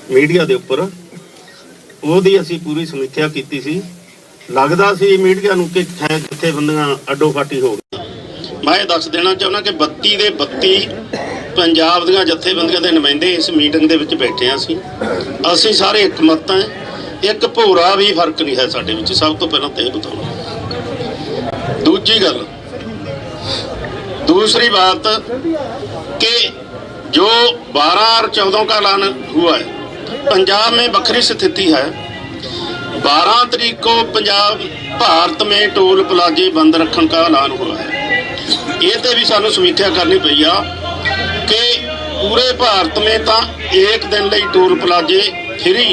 Media के उपर ਉਹਦੀ ਅਸੀਂ पूरी समीक्षा की सी। लगता सी मीडिया ਨੂੰ कि जथेबंदियां अड्डो फाटी हो गई। मैं दस देना चाहना कि 32 ਦੇ 32 पंजाब ਦੀਆਂ जथेबंदियां ਦੇ ਨੁਮਾਇੰਦੇ इस मीटिंग ਦੇ ਵਿੱਚ बैठे हाँ। ਅਸੀਂ ਸਾਰੇ ਇੱਕ ਮਤ ਹਾਂ, एक भोरा भी फर्क नहीं है साडे विच। सब तो पहला तो यह बताओ। दूजी गल, दूसरी बात कि जो 12 और 14 का ऐलान हुआ है, पंजाब में बखरी स्थिति है। 12 तारीख को पंजाब भारत में टोल प्लाजे बंद रखने का ऐलान हुआ है। ये तो भी सानू समीक्षा करनी पई आ कि पूरे भारत में तो एक दिन लिए टोल प्लाजे फ्री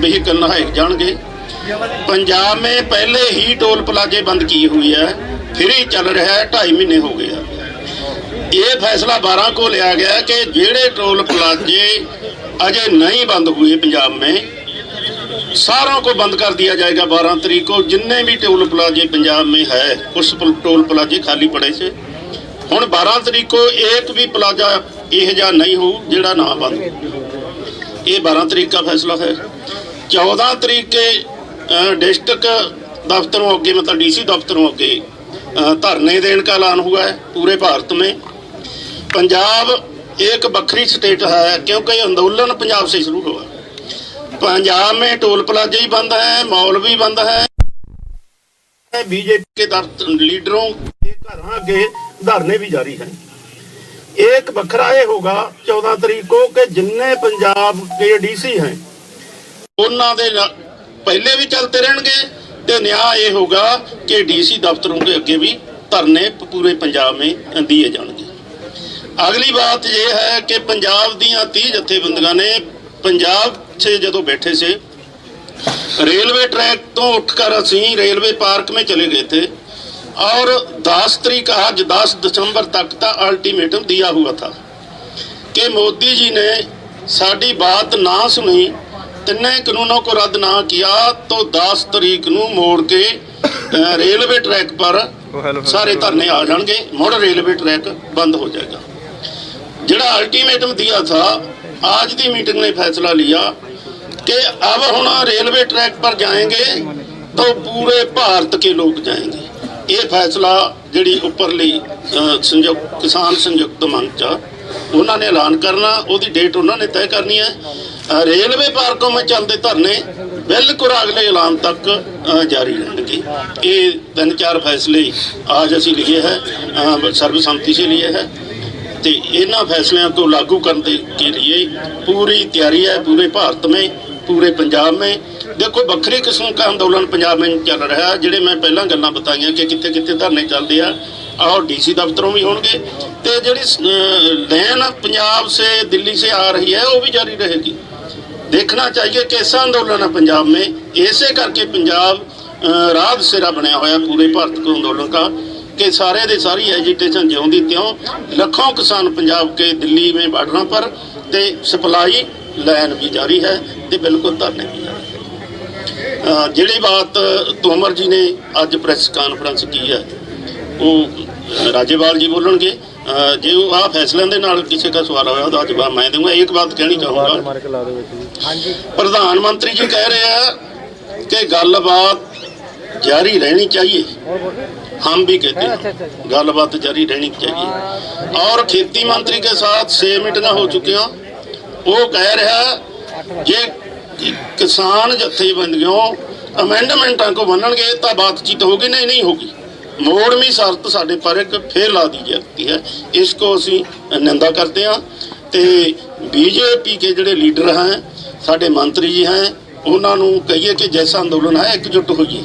व्हीकल नहाए जाएंगे। पंजाब में पहले ही टोल प्लाजे बंद किए हुए है, फ्री चल रहा है, 2.5 महीने हो गए हैं। ये फैसला 12 को लिया गया कि जेड़े टोल प्लाजे अजय नहीं बंद हुए पंजाब में, सारों को बंद कर दिया जाएगा 12 तारीख को। जिन्ने भी टोल प्लाजे पंजाब में है, कुछ टोल प्लाजे खाली पड़े से, हुण 12 तारीख को एक भी प्लाजा यह जा नहीं हो जेड़ा ना बंद। ये 12 तारीख का फैसला है। 14 तारीख के डिस्ट्रिक्ट दफ्तरों अगे, मतलब DC दफ्तरों अगे धरने देने का ऐलान हुआ है पूरे भारत में। पंजाब एक बखरी स्टेट है क्योंकि आंदोलन पंजाब से शुरू हुआ। पंजाब में टोल प्लाजे ही बंद है, मॉल भी बंद है। बीजेपी के लीडरों के घर आगे धरने भी जारी हैं। एक बखरा ये होगा 14 तारीख को कि जिन्ने पंजाब के DC हैं उन्होंने पहले भी चलते रहेंगे, तो नया ये होगा कि DC दफ्तरों के अगे भी धरने पूरे पंजाब में दिए जाएंगे। अगली बात यह है कि पंजाब दीयां 30 जथेबंदियां ने पंजाब से जो बैठे से रेलवे ट्रैक तो उठकर असी रेलवे पार्क में चले गए थे और 10 तारीख आज 10 दिसंबर तक का अल्टीमेटम दिया हुआ था कि मोदी जी ने साड़ी बात ना सुनी, तिन्ने कानूनों को रद्द ना किया तो 10 तारीख को मोड़ के रेलवे ट्रैक पर सारे धरने आ जाएंगे, मुड़ रेलवे ट्रैक बंद हो जाएगा। जिहड़ा अल्टीमेटम दिया था, आज की मीटिंग ने फैसला लिया कि अब हुण रेलवे ट्रैक पर जाएंगे तो पूरे भारत के लोग जाएंगे। ये फैसला जिहड़ी उपरली संयुक्त किसान संयुक्त मंच उन्होंने ऐलान करना, उसकी डेट उन्होंने तय करनी है। रेलवे पार्कों में चलते धरने बिल्कुल अगले ऐलान तक जारी रहेंगे। ये 3-4 फैसले आज असी लिए है, सर्वसम्मति से लिए है, तो इन्होंने फैसलों को लागू करने के लिए पूरी तैयारी है पूरे भारत में, पूरे पंजाब में। देखो बखरी किस्म का आंदोलन पंजाब में चल रहा है। जिहड़े मैं पहला गल्लां बताइयां कि कित्थे कित्थे धरने चलते हैं और DC दफ्तरों भी होंगे, तो जिहड़ी लैन पंजाब से दिल्ली से आ रही है वो भी जारी रहेगी। देखना चाहिए कि ऐसा आंदोलन है पंजाब में, इसे करके पंजाब राह सिरा बनया हुआ पूरे भारत को आंदोलन का कि सारे दे सारी एजिटेशन ज्यों त्यों लाखों किसान पंजाब के दिल्ली में बॉर्डर पर ते सप्लाई लाइन भी जारी है, तो बिल्कुल धरने भी जारी है। जिहड़ी बात तोमर जी ने अज प्रेस कॉन्फ्रेंस की है वो राजेवाल जी बोलणगे। जे आ फैसलों के नाल किसी का सवाल होया उसका जवाब मैं दूंगा। एक बात कहनी चाहूँगा, प्रधानमंत्री जी कह रहे हैं कि गलबात जारी रहनी चाहिए, हम भी कहते हैं गलबात जारी रहनी चाहिए। और खेती मंत्री के साथ 6 मीटिंगां हो चुकी हैं। वो कह रहा जे किसान जथेबंदियों अमेंडमेंटा को मनणगे तो बातचीत होगी, नहीं होगी। मोड़वी शर्त साढ़े पर एक फिर ला दी जाती है, इसको असी निंदा करते हैं। तो बीजेपी के जोड़े लीडर हैं, साढ़े मंत्री जी हैं, उन्होंने कहिए कि जैसा आंदोलन है एकजुट होइए।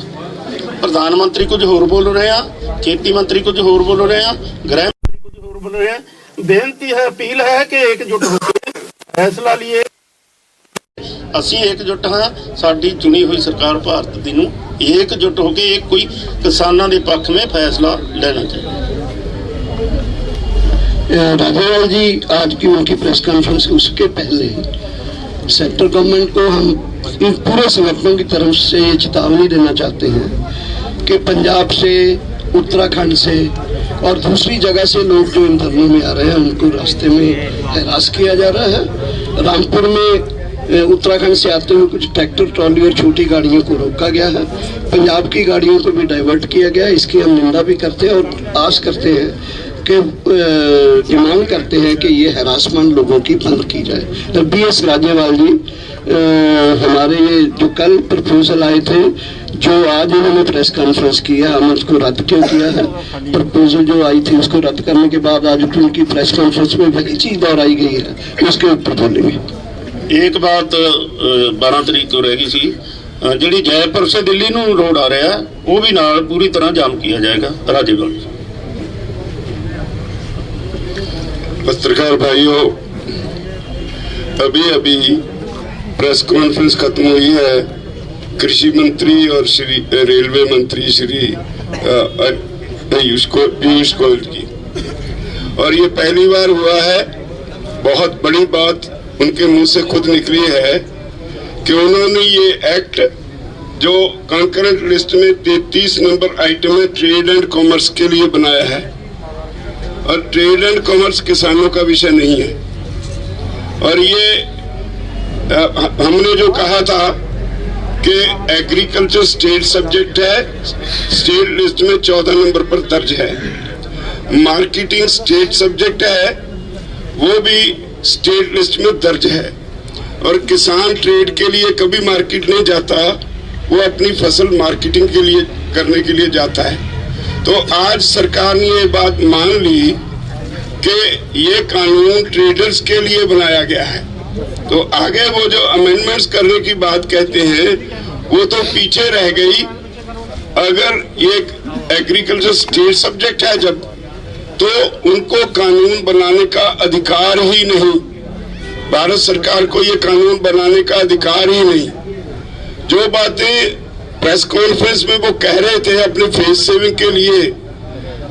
प्रधानमंत्री कुछ होर बोल रहे हैं, खेती मंत्री कुछ होर बोल रहे हैं, गृह मंत्री कुछ होर बोल रहे हैं। बेनती है, अपील है कि एकजुट होकर फैसला लिए। असी एकजुट हाँ, साडी चुनी हुई सरकार भारत दी नूं एकजुट होकर एक कोई किसानों के पक्ष में फैसला लेना चाहिए। राजेवाल जी आज की उनकी प्रेस कॉन्फ्रेंस, उसके पहले सेंट्रल गवर्नमेंट को हम इन पूरे संगठनों की तरफ से चेतावनी देना चाहते हैं कि पंजाब से, उत्तराखंड से और दूसरी जगह से लोग जो इन धरनों में आ रहे हैं उनको रास्ते में हरास किया जा रहा है। रामपुर में उत्तराखंड से आते हुए कुछ ट्रैक्टर ट्रॉली और छोटी गाड़ियों को रोका गया है। पंजाब की गाड़ियों को भी डाइवर्ट किया गया है। इसकी हम निंदा भी करते हैं और आस करते हैं कि डिमांड करते हैं कि ये हरासमेंट लोगों की बंद की जाए। BS राज्यपाल जी, हमारे ये जो कल प्रपोजल आए थे, जो आज उन्होंने प्रेस कॉन्फ्रेंस किया, हमने उसको रद्द क्यों किया है? प्रपोजल जो आई थी उसको रद्द करने के बाद आज उनकी प्रेस कॉन्फ्रेंस में वही चीज दोहराई गई है, उसके ऊपर बोलेंगे। एक बात 12 तरीक को रह गई सी, ਜਿਹੜੀ जयपुर से दिल्ली ਨੂੰ रोड आ रहा है वो भी नाल पूरी तरह जाम किया जाएगा। राज्यपाल पत्रकार भाइयों, अभी अभी प्रेस कॉन्फ्रेंस खत्म हुई है कृषि मंत्री और श्री रेलवे मंत्री श्री पीयूष गोयल की, और ये पहली बार हुआ है, बहुत बड़ी बात उनके मुंह से खुद निकली है कि उन्होंने ये एक्ट जो कॉन्करेंट लिस्ट में 33 नंबर आइटम है ट्रेड एंड कॉमर्स के लिए बनाया है, और ट्रेड एंड कॉमर्स किसानों का विषय नहीं है। और ये हमने जो कहा था कि एग्रीकल्चर स्टेट सब्जेक्ट है, स्टेट लिस्ट में 14 नंबर पर दर्ज है। मार्केटिंग स्टेट सब्जेक्ट है, वो भी स्टेट लिस्ट में दर्ज है। और किसान ट्रेड के लिए कभी मार्केट नहीं जाता, वो अपनी फसल मार्केटिंग के लिए करने के लिए जाता है। तो आज सरकार ने ये बात मान ली कि ये कानून ट्रेडर्स के लिए बनाया गया है। तो आगे वो जो अमेंडमेंट्स करने की बात कहते हैं वो तो पीछे रह गई। अगर ये एग्रीकल्चर स्टेट सब्जेक्ट है जब, तो उनको कानून बनाने का अधिकार ही नहीं, भारत सरकार को ये कानून बनाने का अधिकार ही नहीं। जो बातें प्रेस कॉन्फ्रेंस में वो कह रहे थे अपने फेस सेविंग के लिए,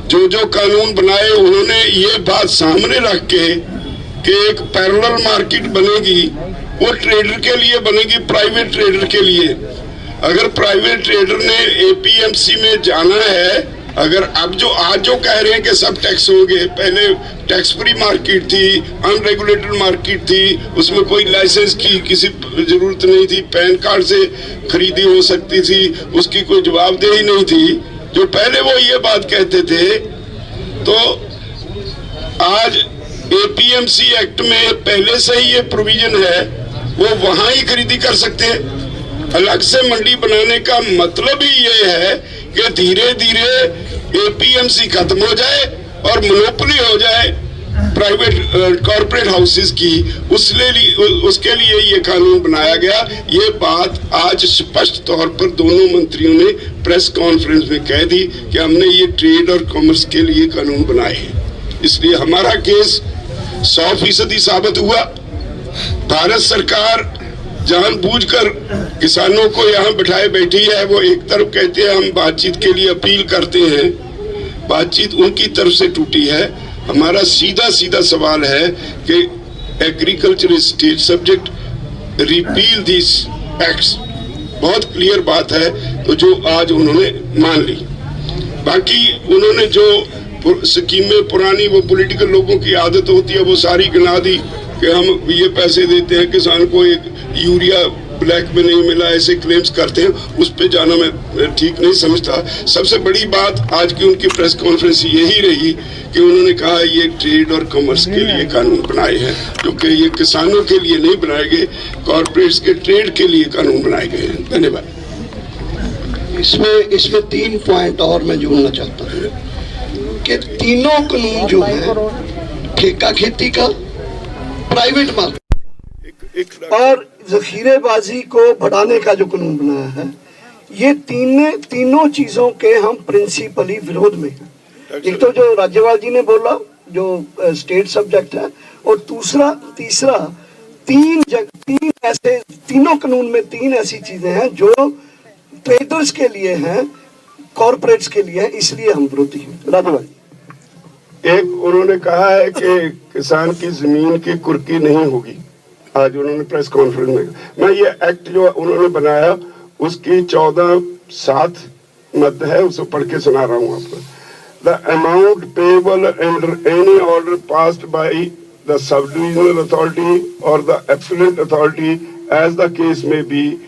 जो कानून बनाए उन्होंने ये बात सामने रख के कि एक पैरेलल मार्केट बनेगी, वो ट्रेडर के लिए बनेगी, प्राइवेट ट्रेडर के लिए। अगर प्राइवेट ट्रेडर ने APMC में जाना है, अगर अब जो आज जो कह रहे हैं कि सब टैक्स होंगे, पहले टैक्स फ्री मार्केट थी, अनरेगुलेटेड मार्केट थी, उसमें कोई लाइसेंस की किसी जरूरत नहीं थी, पैन कार्ड से खरीदी हो सकती थी, उसकी कोई जवाबदेही नहीं थी, जो पहले वो ये बात कहते थे। तो आज APMC एक्ट में पहले से ही ये प्रोविजन है, वो वहां ही खरीदी कर सकते हैं। अलग से मंडी बनाने का मतलब ही ये है कि धीरे धीरे APMC खत्म हो जाए और मोनोपोली हो जाए प्राइवेट कॉर्पोरेट हाउसेस की, उसके लिए ये कानून बनाया गया। ये बात आज स्पष्ट तौर पर दोनों मंत्रियों ने प्रेस कॉन्फ्रेंस में कह दी कि हमने ये ट्रेड और कॉमर्स के लिए कानून बनाए हैं। इसलिए हमारा केस 100% साबित हुआ। भारत सरकार जानबूझकर किसानों को यहाँ बिठाए बैठी है। वो एक तरफ कहते हैं हम बातचीत के लिए अपील करते हैं, बातचीत उनकी तरफ से टूटी है। हमारा सीधा सीधा सवाल है कि agriculture state subject, repeal this acts, बहुत क्लियर बात है। तो जो आज उन्होंने मान ली, बाकी उन्होंने जो स्कीमें पुरानी, वो पॉलिटिकल लोगों की आदत होती है, वो सारी गिना दी कि हम ये पैसे देते हैं किसान को, एक यूरिया ब्लैक में नहीं मिला, ऐसे क्लेम्स करते हैं। उस पे जाना मैं ठीक नहीं समझता। सबसे बड़ी बात आज की उनकी प्रेस कॉन्फ्रेंस यही रही कि उन्होंने कहा ये ट्रेड और कॉमर्स के लिए कानून बनाए हैं, क्योंकि ये किसानों के लिए नहीं बनाए गए, कॉर्पोरेट्स के ट्रेड के लिए कानून बनाए गए हैं। धन्यवाद। इसमें 3 पॉइंट और मैं जोड़ना चाहता हूँ कि तीनों कानून जो है, ठेका खेती का, प्राइवेट मार्केट और जखीरेबाजी को बढ़ाने का जो कानून बनाया है, ये तीनों चीजों के हम प्रिंसिपली विरोध में हैं। एक तो जो राज्यपाल जी ने बोला जो स्टेट सब्जेक्ट है, और तीसरा तीनों कानून में 3 ऐसी चीजें हैं जो ट्रेडर्स के लिए हैं, कॉर्पोरेट्स के लिए है, इसलिए हम विरोधी हैं। राज्यपाल जी, एक उन्होंने कहा है कि किसान की जमीन की कुर्की नहीं होगी। आज उन्होंने प्रेस कॉन्फ्रेंस में, मैं ये एक्ट जो उन्होंने बनाया उसकी 14(7) मद है, उसे पढ़ के सुना रहा हूँ आपको। The amount payable under any order passed by the sub divisional authority or the absolute authority as the case may be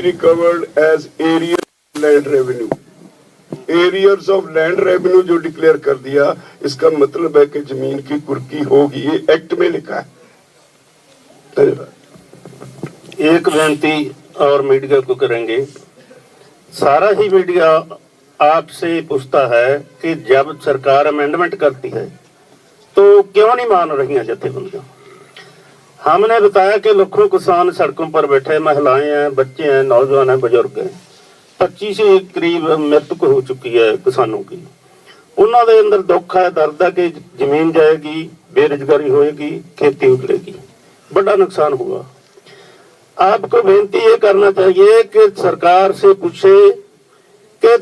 recovered as areas of land revenue. Arrears of land revenue जो declare कर दिया, इसका मतलब है कि जमीन की कुर्की होगी, ये एक्ट में लिखा है। एक बेनती और मीडिया को करेंगे, सारा ही मीडिया आपसे पूछता है कि जब सरकार अमेंडमेंट करती है तो क्यों नहीं मान रही हैं जथेबंदियां। हमने बताया कि लाखों किसान सड़कों पर बैठे, महिलाएं हैं, बच्चे हैं, नौजवान हैं, बुजुर्ग हैं। 25 के करीब मृतक हो चुकी है किसानों की। उन्होंने अंदर दुख है, दर्द है कि जमीन जाएगी, बेरोजगारी होएगी, खेती उजड़ेगी, बड़ा नुकसान हुआ। आपको बेनती ये करना चाहिए कि सरकार से पूछे कि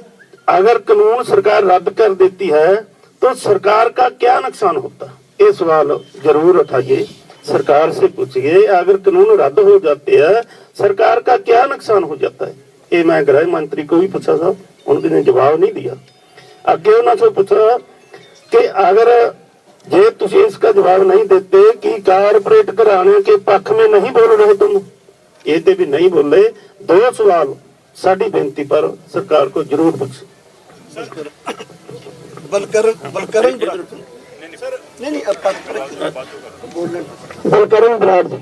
अगर कानून सरकार रद्द कर देती है तो सरकार का क्या नुकसान होता। ये सवाल जरूर उठाइए, सरकार से पूछिए अगर कानून रद्द हो जाते हैं सरकार का क्या नुकसान हो जाता है। ये मैं गृह मंत्री को भी पूछा था, उन्होंने जवाब नहीं दिया। अगे उन्होंने पूछा कि अगर जे तुम इसका जवाब नहीं देते कि कारपोरेट घराने के पक्ष में नहीं बोल रहे तुम, ये ते भी नहीं बोले। दो सवाल साड़ी बेनती पर सरकार को जरूर पूछे। बलकरण बराड़ जी,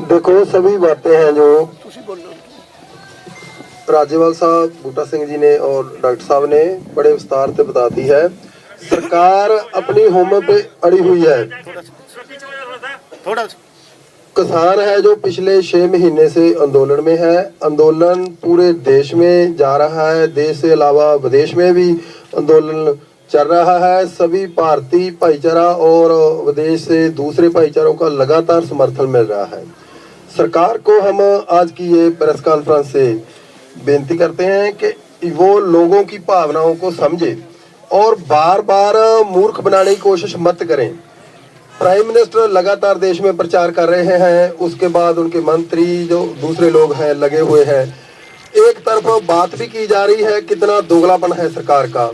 देखो सभी बातें हैं जो राज्यपाल साहब, बूटा सिंह जी ने और डॉक्टर साहब ने बड़े विस्तार से बता दी है। सरकार अपनी होम पे अड़ी हुई है। किसान है जो पिछले 6 महीने से आंदोलन में है। आंदोलन पूरे देश में जा रहा है, देश से अलावा विदेश में भी आंदोलन चल रहा है। सभी भारतीय भाईचारा और विदेश से दूसरे भाईचारों का लगातार समर्थन मिल रहा है। सरकार को हम आज की ये प्रेस कॉन्फ्रेंस से बेनती करते हैं कि वो लोगों की भावनाओं को समझे और बार बार मूर्ख बनाने की कोशिश मत करें। प्राइम मिनिस्टर लगातार देश में प्रचार कर रहे हैं, उसके बाद उनके मंत्री जो दूसरे लोग हैं लगे हुए हैं। एक तरफ बात भी की जा रही है कितना दोगलापन है सरकार का,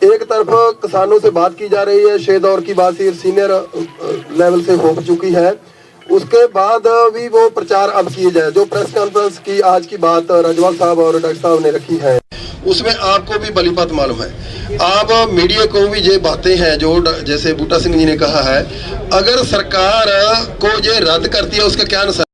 एक तरफ किसानों से बात की जा रही है, 6 दौर की बात सीनियर लेवल से हो चुकी है, उसके बाद भी वो प्रचार अब किए जाए। जो प्रेस कॉन्फ्रेंस की आज की बात राज्यपाल साहब और डॉक्टर साहब ने रखी है उसमें आपको भी भलीभांति मालूम है। आप मीडिया को भी ये बातें हैं जो जैसे बूटा सिंह जी ने कहा है, अगर सरकार को ये रद्द करती है उसका क्या नुकसान